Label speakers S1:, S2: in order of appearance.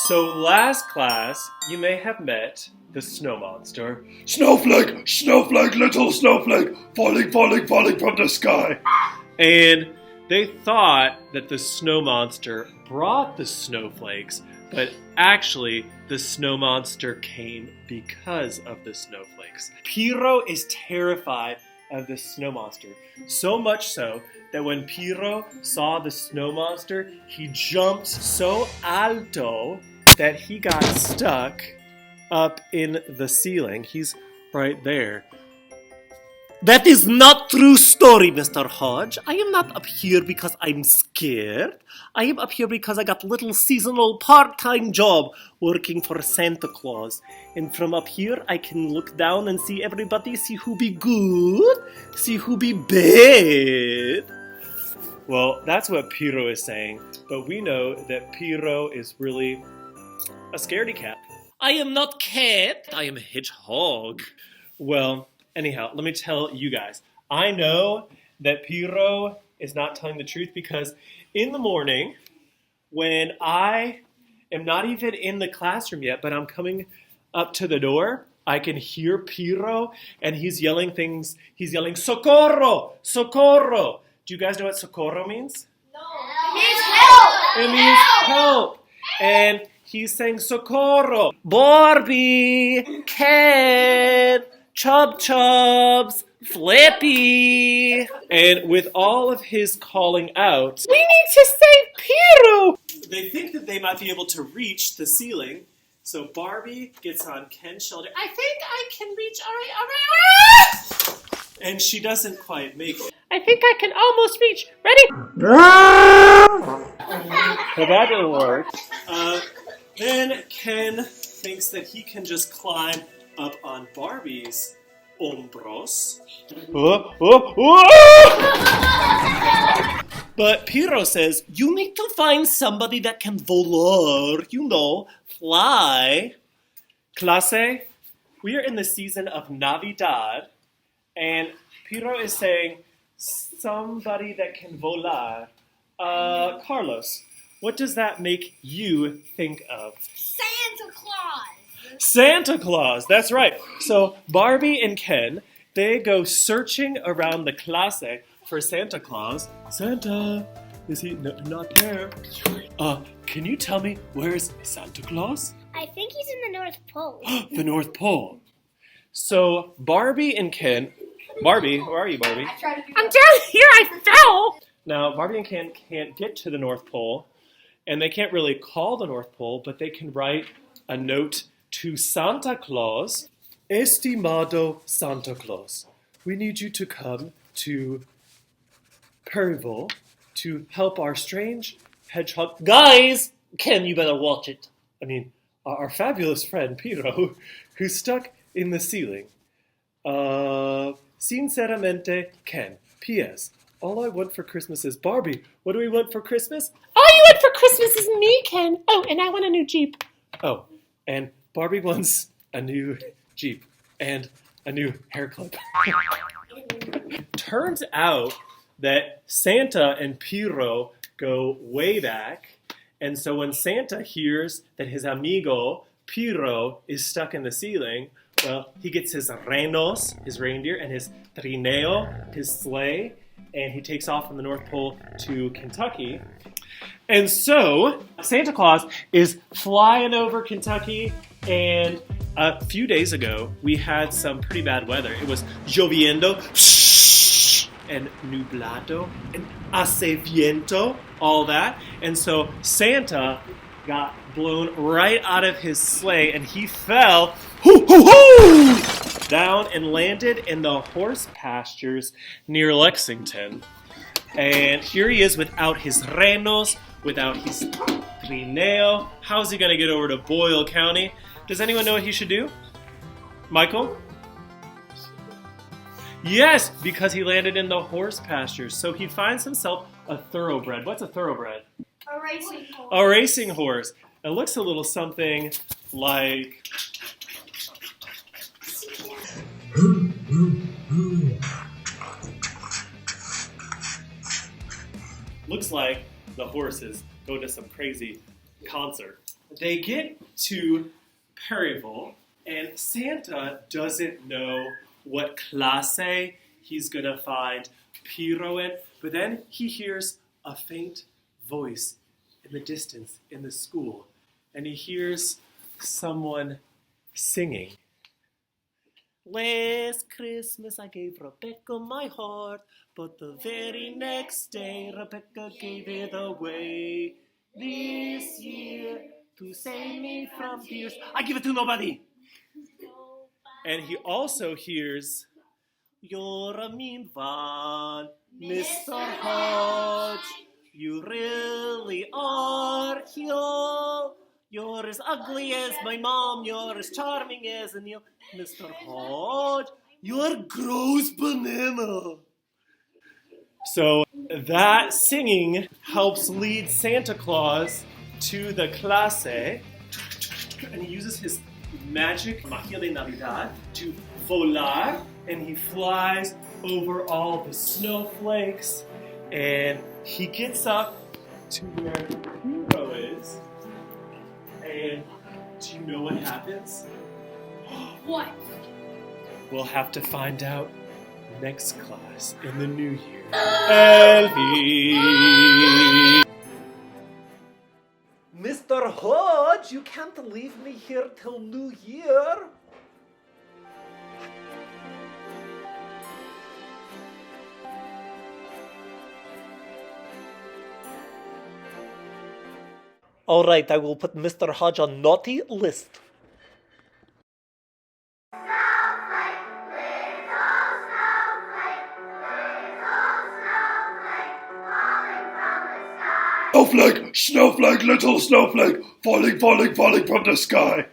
S1: So last class, you may have met the snow monster.
S2: Snowflake! Snowflake! Little snowflake! Falling, falling, falling from the sky!
S1: And they thought that the snow monster brought the snowflakes, but actually the snow monster came because of the snowflakes. Pirro is terrified of the snow monster, so much so that when Pirro saw the snow monster, he jumped so alto that he got stuck up in the ceiling. He's right there. That is not true story, Mr. Hodge. I am not up here because I'm scared. I am up here because I got little seasonal part-time job working for Santa Claus. And from up here, I can look down and see everybody, see who be good, see who be bad. Well, that's what Pirro is saying, but we know that Pirro is really a scaredy cat. I am not cat, I am hedgehog. Well, anyhow, let me tell you guys. I know that Pirro is not telling the truth because in the morning, when I am not even in the classroom yet, but I'm coming up to the door, I can hear Pirro, and he's yelling things. He's yelling, "Socorro! Socorro!" Do you guys know what socorro means?
S3: No. It means help!
S1: It means help! And he's saying, "Socorro! Barbie! Ken! Chub Chubs! Flippy!" And with all of his calling out, "We need to save Pirro!" They think that they might be able to reach the ceiling. So Barbie gets on Ken's shoulder. "I think I can reach, all right. And she doesn't quite make it. "I think I can almost reach. Ready?" So that didn't work. Then Ken thinks that he can just climb up on Barbie's hombros. But Pirro says, "You need to find somebody that can volar, fly." Clase, we are in the season of Navidad, and Pirro is saying, somebody that can volar. Carlos, what does that make you think of?
S3: Santa Claus!
S1: Santa Claus, that's right. So Barbie and Ken, they go searching around the clase for Santa Claus. Santa, is he not there? Can you tell me where's Santa Claus?
S3: I think he's in the North Pole.
S1: The North Pole. So Barbie and Ken, Barbie, where are you, Barbie?
S3: I'm down here, I fell!
S1: Now, Barbie and Ken can't get to the North Pole, and they can't really call the North Pole, but they can write a note to Santa Claus. "Estimado Santa Claus, we need you to come to Pirro to help our strange hedgehog." Guys! Ken, you better watch it. I mean, our fabulous friend Pirro, who's stuck in the ceiling. Sinceramente, Ken. P.S. All I want for Christmas is Barbie. What do we want for Christmas?
S4: All you want for Christmas is me, Ken. Oh, and I want a new Jeep.
S1: Oh, and Barbie wants a new Jeep and a new hair clip. Turns out that Santa and Pirro go way back, and so when Santa hears that his amigo Pirro is stuck in the ceiling, well, he gets his renos, his reindeer, and his trineo, his sleigh, and he takes off from the North Pole to Kentucky. And so Santa Claus is flying over Kentucky, and a few days ago we had some pretty bad weather. It was lloviendo and nublado and hace viento, all that. And so Santa got blown right out of his sleigh, and he fell down and landed in the horse pastures near Lexington. And here he is without his renos, without his trineo. How's he going to get over to Boyle County? Does anyone know what he should do? Michael? Yes, because he landed in the horse pastures. So he finds himself a thoroughbred. What's a thoroughbred?
S3: A racing horse.
S1: A racing horse. It looks a little something like... Looks like the horse is going to some crazy concert. they get to Perryville, and Santa doesn't know what classe he's going to find Pirro in, but then he hears a faint voice in the distance in the school, and he hears someone singing. Last Christmas I gave Rebecca my heart, but the very next day Rebecca gave it away. This year, to save me from tears, I give it to nobody. And he also hears, you're a mean one, Mr. Hodge. You really are. You're as ugly as my mom. You're as charming as you, Mr. Hodge. You're gross banana. So that singing helps lead Santa Claus to the classe, and he uses his magic magia de Navidad to volar, and he flies over all the snowflakes, and he gets up to where Pirro is, and do you know what happens?
S3: What?
S1: We'll have to find out next class in the new year. Elfie!
S5: Mr. Hodge, you can't leave me here till New Year. All right, I will put Mr. Hodge on naughty list.
S2: Snowflake, snowflake, little snowflake, falling, falling, falling from the sky.